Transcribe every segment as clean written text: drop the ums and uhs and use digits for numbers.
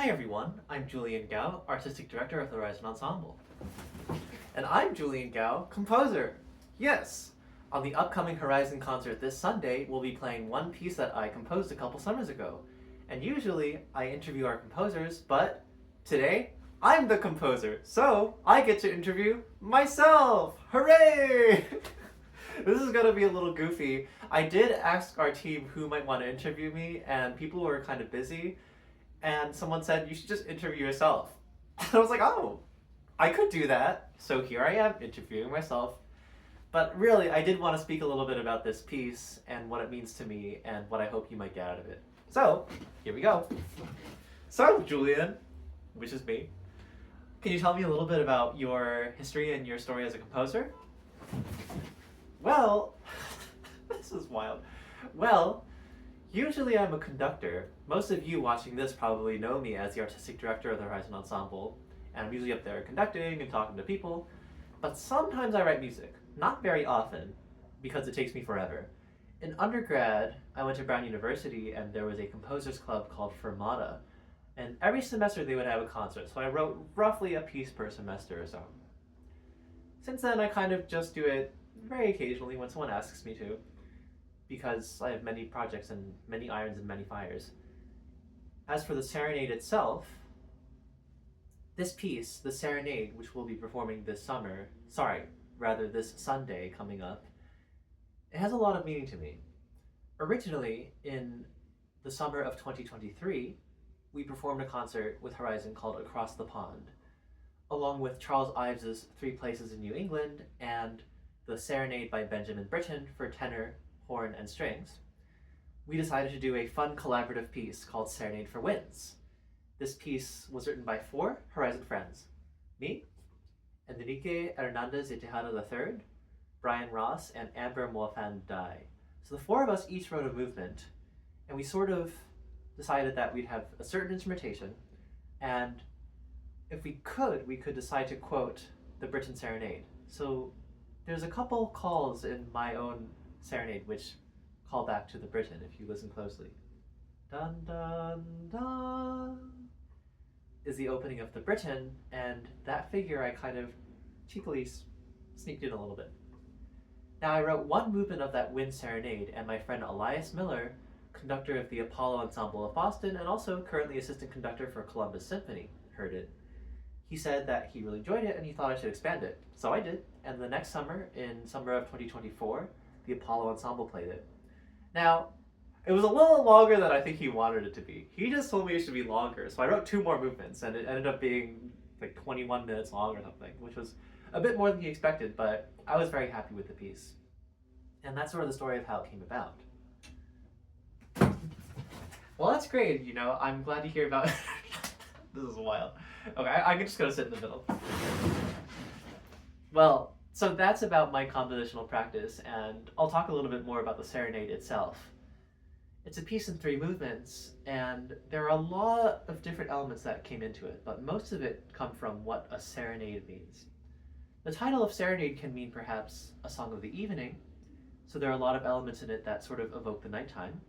Hi everyone, I'm Julian Gau, Artistic Director of the Horizon Ensemble. And I'm Julian Gau, composer. Yes! On the upcoming Horizon concert this Sunday, we'll be playing one piece that I composed a couple summers ago. And usually, I interview our composers, but today, I'm the composer, so I get to interview myself! Hooray! This is gonna be a little goofy. I did ask our team who might want to interview me, and people were kind of busy, and someone said, you should just interview yourself. And I was like, oh, I could do that. So here I am, interviewing myself. But really, I did want to speak a little bit about this piece and what it means to me and what I hope you might get out of it. So, here we go. So, Julian, which is me, can you tell me a little bit about your history and your story as a composer? Well, this is wild. Well, usually I'm a conductor. Most of you watching this probably know me as the artistic director of the Horizon Ensemble, and I'm usually up there conducting and talking to people, but sometimes I write music. Not very often, because it takes me forever. In undergrad, I went to Brown University and there was a composers club called Fermata, and every semester they would have a concert, so I wrote roughly a piece per semester or so. Since then, I kind of just do it very occasionally when someone asks me to, because I have many projects and many irons and many fires. As for the Serenade itself, this piece, the Serenade, which we'll be performing this Sunday coming up, it has a lot of meaning to me. Originally, in the summer of 2023, we performed a concert with Horizon called Across the Pond, along with Charles Ives's Three Places in New England and the Serenade by Benjamin Britten for tenor, horn, and strings. We decided to do a fun collaborative piece called Serenade for Winds. This piece was written by 4 Horizon friends: me, Enrique Hernandez de Tejada III, Brian Ross, and Amber Moafan Dai. So the 4 of us each wrote a movement, and we sort of decided that we'd have a certain instrumentation, and if we could decide to quote the Britten Serenade. So there's a couple calls in my own Serenade which call back to the Britten if you listen closely. Dun dun dun is the opening of the Britten, and that figure I kind of cheekily sneaked in a little bit. Now I wrote one movement of that Wind Serenade, and my friend Elias Miller, conductor of the Apollo Ensemble of Boston and also currently assistant conductor for Columbus Symphony, heard it. He said that he really enjoyed it and he thought I should expand it. So I did, and the next summer, in summer of 2024, the Apollo Ensemble played it. Now, it was a little longer than I think he wanted it to be. He just told me it should be longer, so I wrote 2 more movements, and it ended up being like 21 minutes long or something, which was a bit more than he expected, but I was very happy with the piece. And that's sort of the story of how it came about. Well, that's great, I'm glad to hear about This is wild. Okay, I'm just gonna sit in the middle. Well, so that's about my compositional practice, and I'll talk a little bit more about the Serenade itself. It's a piece in 3 movements, and there are a lot of different elements that came into it, but most of it come from what a serenade means. The title of Serenade can mean perhaps a song of the evening, so there are a lot of elements in it that sort of evoke the nighttime.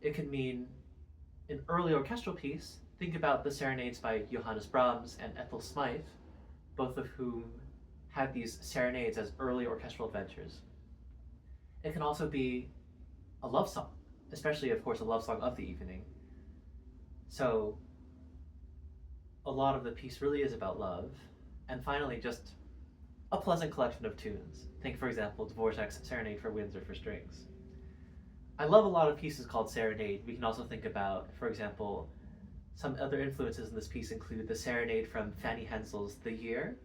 It can mean an early orchestral piece. Think about the Serenades by Johannes Brahms and Ethel Smythe, both of whom had these serenades as early orchestral adventures. It can also be a love song, especially, of course, a love song of the evening. So a lot of the piece really is about love. And finally, just a pleasant collection of tunes. Think, for example, Dvorak's Serenade for Winds or for Strings. I love a lot of pieces called Serenade. We can also think about, for example, some other influences in this piece include the Serenade from Fanny Hensel's The Year.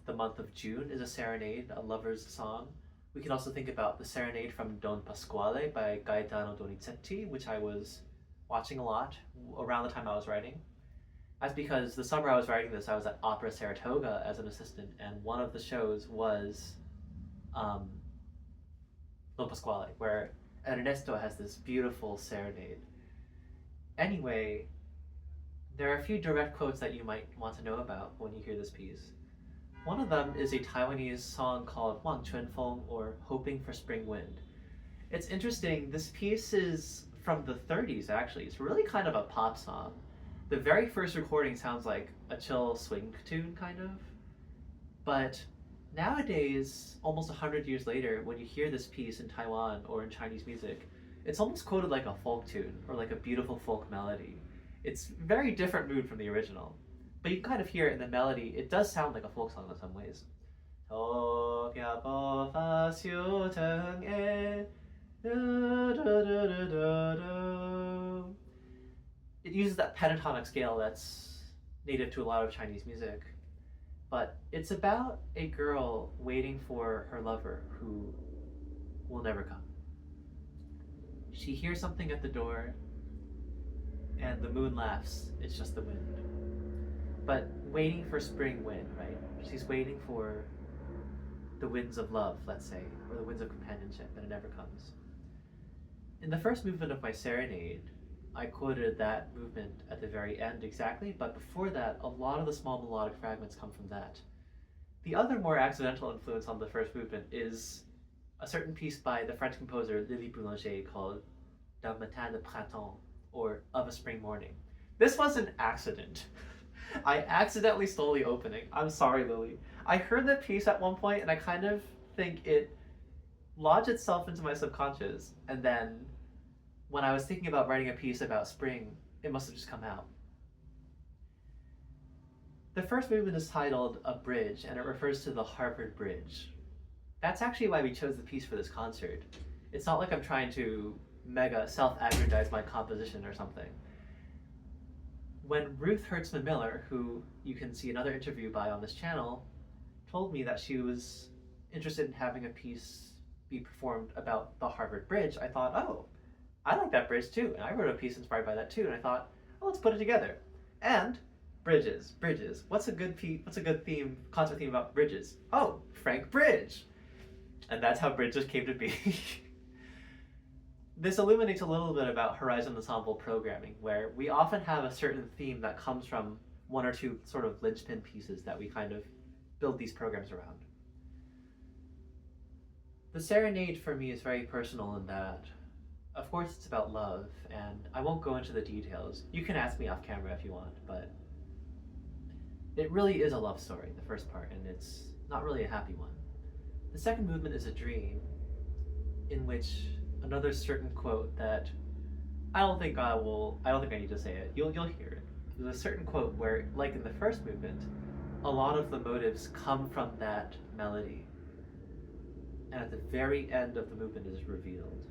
The month of June is a serenade, a lover's song. We can also think about the Serenade from Don Pasquale by Gaetano Donizetti, which I was watching a lot around the time I was writing. That's because the summer I was writing this, I was at Opera Saratoga as an assistant, and one of the shows was Don Pasquale, where Ernesto has this beautiful serenade. Anyway, there are a few direct quotes that you might want to know about when you hear this piece. One of them is a Taiwanese song called Wang Quanfeng, or Hoping for Spring Wind. It's interesting, this piece is from the 30s actually. It's really kind of a pop song. The very first recording sounds like a chill swing tune, kind of. But nowadays, almost 100 years later, when you hear this piece in Taiwan or in Chinese music, it's almost quoted like a folk tune or like a beautiful folk melody. It's very different mood from the original. But you can kind of hear it in the melody. It does sound like a folk song in some ways. It uses that pentatonic scale that's native to a lot of Chinese music. But it's about a girl waiting for her lover who will never come. She hears something at the door, and the moon laughs. It's just the wind. But waiting for spring wind, right? She's waiting for the winds of love, let's say, or the winds of companionship, and it never comes. In the first movement of my Serenade, I quoted that movement at the very end exactly, but before that, a lot of the small melodic fragments come from that. The other more accidental influence on the first movement is a certain piece by the French composer Lily Boulanger called D'un matin de printemps, or Of a Spring Morning. This was an accident. I accidentally stole the opening. I'm sorry, Lily. I heard that piece at one point, and I kind of think it lodged itself into my subconscious, and then when I was thinking about writing a piece about spring, it must have just come out. The first movement is titled A Bridge, and it refers to the Harvard Bridge. That's actually why we chose the piece for this concert. It's not like I'm trying to mega self-aggrandize my composition or something. When Ruth Hertzman Miller, who you can see another interview by on this channel, told me that she was interested in having a piece be performed about the Harvard Bridge, I thought, oh, I like that bridge too, and I wrote a piece inspired by that too, and I thought, oh, let's put it together. And bridges. What's a good theme, concert theme about bridges? Oh, Frank Bridge. And that's how bridges came to be. This illuminates a little bit about Horizon Ensemble programming, where we often have a certain theme that comes from one or two sort of linchpin pieces that we kind of build these programs around. The Serenade for me is very personal in that, of course, it's about love, and I won't go into the details. You can ask me off camera if you want, but it really is a love story, the first part, and it's not really a happy one. The second movement is a dream, in which another certain quote that I don't think I need to say it. You'll hear it. There's a certain quote where, like in the first movement, a lot of the motives come from that melody, and at the very end of the movement is revealed.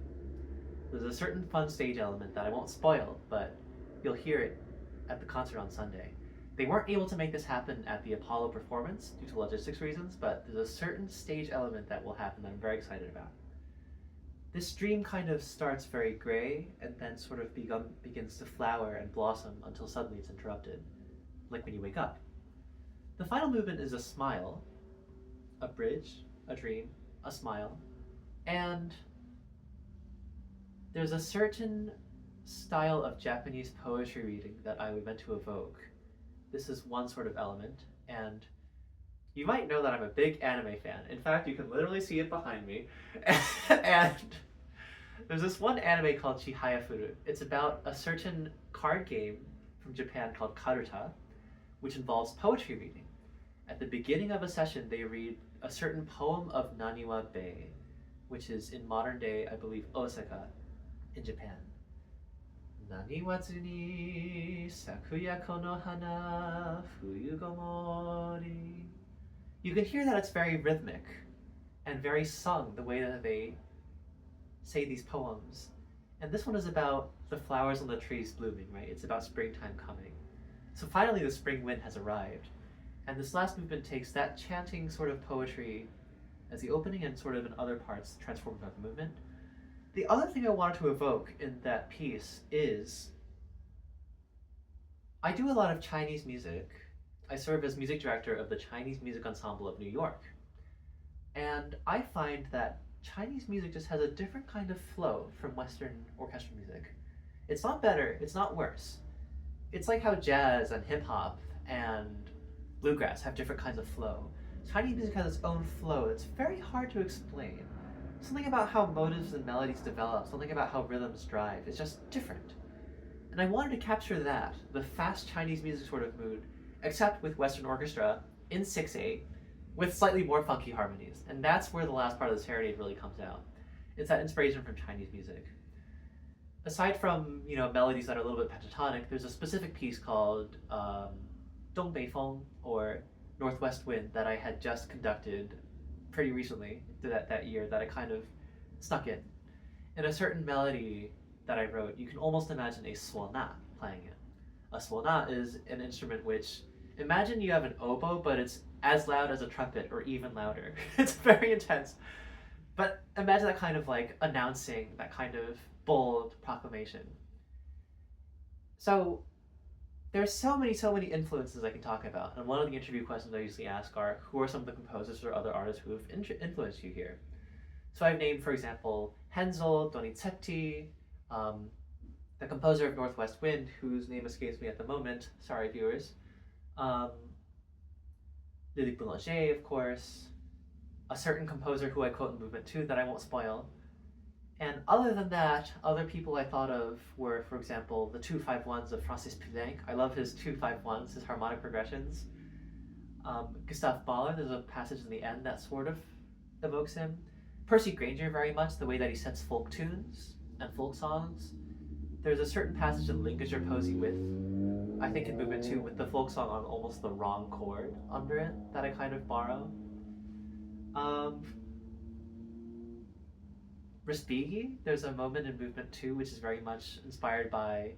There's a certain fun stage element that I won't spoil, but you'll hear it at the concert on Sunday. They weren't able to make this happen at the Apollo performance due to logistics reasons, but there's a certain stage element that will happen that I'm very excited about. This dream kind of starts very gray and then sort of begins to flower and blossom until suddenly it's interrupted, like when you wake up. The final movement is a smile, a bridge, a dream, a smile, and there's a certain style of Japanese poetry reading that I meant to evoke. This is one sort of element, and you might know that I'm a big anime fan. In fact, you can literally see it behind me. And there's this one anime called Chihayafuru. It's about a certain card game from Japan called Karuta, which involves poetry reading. At the beginning of a session, they read a certain poem of Naniwa Bay, which is in modern day, I believe, Osaka, in Japan. Naniwatsu ni sakuya kono hana fuyu gomori. You can hear that it's very rhythmic and very sung, the way that they say these poems. And this one is about the flowers on the trees blooming, right? It's about springtime coming. So finally the spring wind has arrived. And this last movement takes that chanting sort of poetry as the opening and sort of in other parts transformed by the movement. The other thing I wanted to evoke in that piece is I do a lot of Chinese music. I serve as music director of the Chinese Music Ensemble of New York. And I find that Chinese music just has a different kind of flow from Western orchestral music. It's not better, it's not worse. It's like how jazz and hip hop and bluegrass have different kinds of flow. Chinese music has its own flow that's very hard to explain. Something about how motives and melodies develop, something about how rhythms drive, is just different. And I wanted to capture that, the fast Chinese music sort of mood, except with Western orchestra in 6/8, with slightly more funky harmonies. And that's where the last part of the Serenade really comes out. It's that inspiration from Chinese music. Aside from, melodies that are a little bit pentatonic, there's a specific piece called Dong Bei Feng, or Northwest Wind, that I had just conducted pretty recently, that year, that I kind of snuck in. In a certain melody that I wrote, you can almost imagine a suona playing it. A suona is an instrument which, imagine you have an oboe, but it's as loud as a trumpet or even louder. It's very intense. But imagine that kind of like announcing, that kind of bold proclamation. So there's so many influences I can talk about. And one of the interview questions I usually ask are, who are some of the composers or other artists who have influenced you here? So I've named, for example, Hensel, Donizetti, the composer of Northwest Wind, whose name escapes me at the moment. Sorry, viewers. Lily Boulanger, of course. A certain composer who I quote in Movement 2 that I won't spoil. And other than that, other people I thought of were, for example, the 2-5-1s of Francis Poulenc. I love his 2-5-1s, his harmonic progressions. Gustave Mahler, there's a passage in the end that sort of evokes him. Percy Grainger very much, the way that he sets folk tunes and folk songs. There's a certain passage in Linkinger Posey with, I think in Movement 2, with the folk song on almost the wrong chord under it that I kind of borrow. Respighi, there's a moment in Movement 2 which is very much inspired by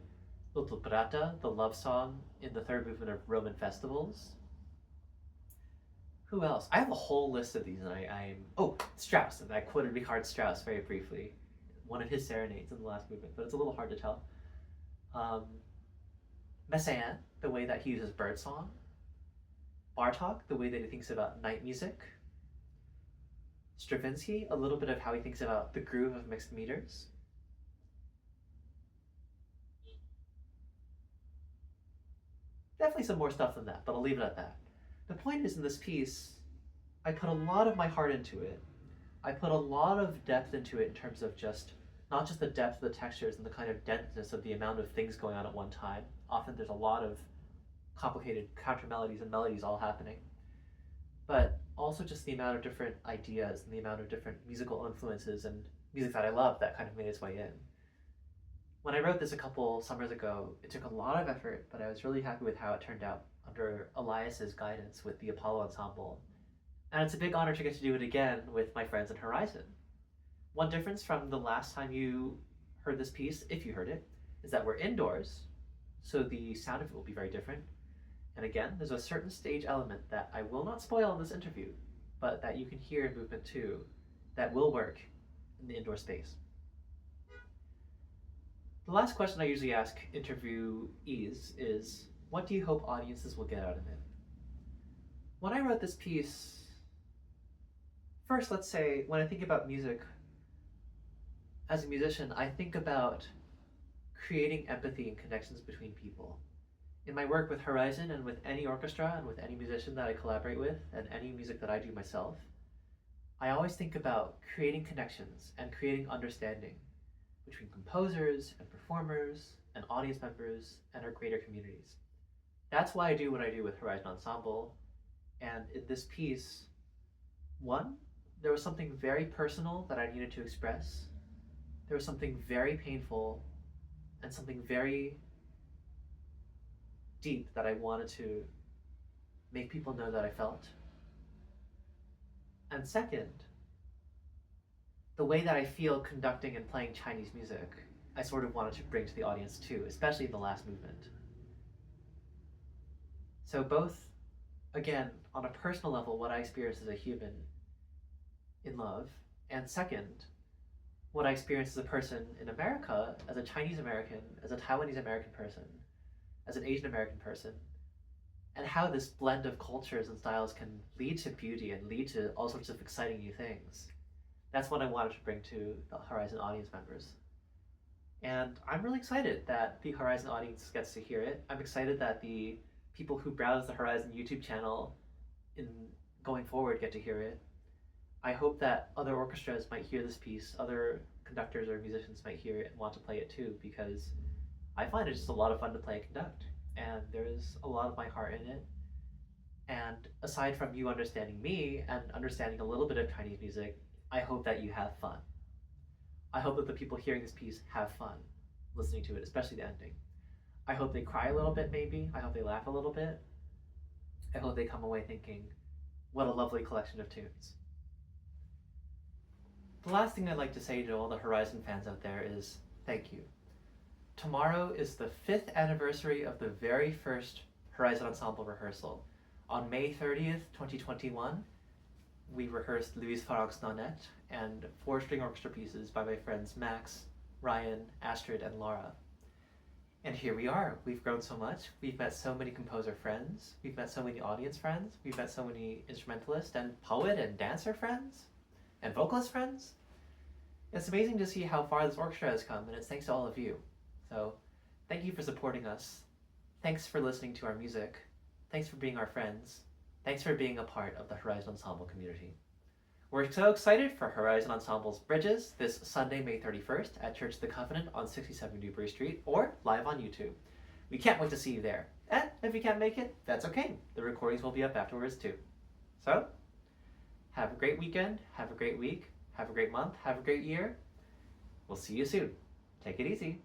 L'Utopurata, the love song in the third movement of Roman Festivals. Who else? I have a whole list of these, and Strauss, and I quoted Richard Strauss very briefly, one of his serenades in the last movement, but it's a little hard to tell. Messiaen, the way that he uses birdsong. Bartók, the way that he thinks about night music. Stravinsky, a little bit of how he thinks about the groove of mixed meters. Definitely some more stuff than that, but I'll leave it at that. The point is, in this piece, I put a lot of my heart into it. I put a lot of depth into it in terms of not just the depth of the textures and the kind of denseness of the amount of things going on at one time. Often there's a lot of complicated counter melodies and melodies all happening. But also just the amount of different ideas and the amount of different musical influences and music that I love that kind of made its way in. When I wrote this a couple summers ago, it took a lot of effort, but I was really happy with how it turned out under Elias's guidance with the Apollo Ensemble. And it's a big honor to get to do it again with my friends in Horizon. One difference from the last time you heard this piece, if you heard it, is that we're indoors, so the sound of it will be very different. And again, there's a certain stage element that I will not spoil in this interview, but that you can hear in Movement 2 that will work in the indoor space. The last question I usually ask interviewees is, what do you hope audiences will get out of it? When I wrote this piece, first, let's say, when I think about music, as a musician, I think about creating empathy and connections between people. In my work with Horizon and with any orchestra and with any musician that I collaborate with and any music that I do myself, I always think about creating connections and creating understanding between composers and performers and audience members and our greater communities. That's why I do what I do with Horizon Ensemble. And in this piece, one, there was something very personal that I needed to express. There was something very painful and something very deep that I wanted to make people know that I felt. And second, the way that I feel conducting and playing Chinese music, I sort of wanted to bring to the audience too, especially in the last movement. So both, again, on a personal level, what I experience as a human in love, and second, what I experience as a person in America, as a Chinese American, as a Taiwanese American person, as an Asian American person, and how this blend of cultures and styles can lead to beauty and lead to all sorts of exciting new things. That's what I wanted to bring to the Horizon audience members. And I'm really excited that the Horizon audience gets to hear it. I'm excited that the people who browse the Horizon YouTube channel in going forward get to hear it. I hope that other orchestras might hear this piece, other conductors or musicians might hear it and want to play it too, because I find it just a lot of fun to play and conduct, and there's a lot of my heart in it. And aside from you understanding me and understanding a little bit of Chinese music, I hope that you have fun. I hope that the people hearing this piece have fun listening to it, especially the ending. I hope they cry a little bit, maybe. I hope they laugh a little bit. I hope they come away thinking, what a lovely collection of tunes. The last thing I'd like to say to all the Horizon fans out there is thank you. Tomorrow is the 5th anniversary of the very first Horizon Ensemble rehearsal. On May 30th, 2021, we rehearsed Louise Farag's Nonette and 4-string orchestra pieces by my friends Max, Ryan, Astrid, and Laura. And here we are. We've grown so much. We've met so many composer friends. We've met so many audience friends. We've met so many instrumentalist and poet and dancer friends and vocalist friends. It's amazing to see how far this orchestra has come, and it's thanks to all of you. So thank you for supporting us. Thanks for listening to our music. Thanks for being our friends. Thanks for being a part of the Horizon Ensemble community. We're so excited for Horizon Ensemble's Bridges this Sunday, May 31st at Church of the Covenant on 67 Newbury Street or live on YouTube. We can't wait to see you there. And if you can't make it, that's okay. The recordings will be up afterwards too. So, have a great weekend, have a great week, have a great month, have a great year. We'll see you soon. Take it easy.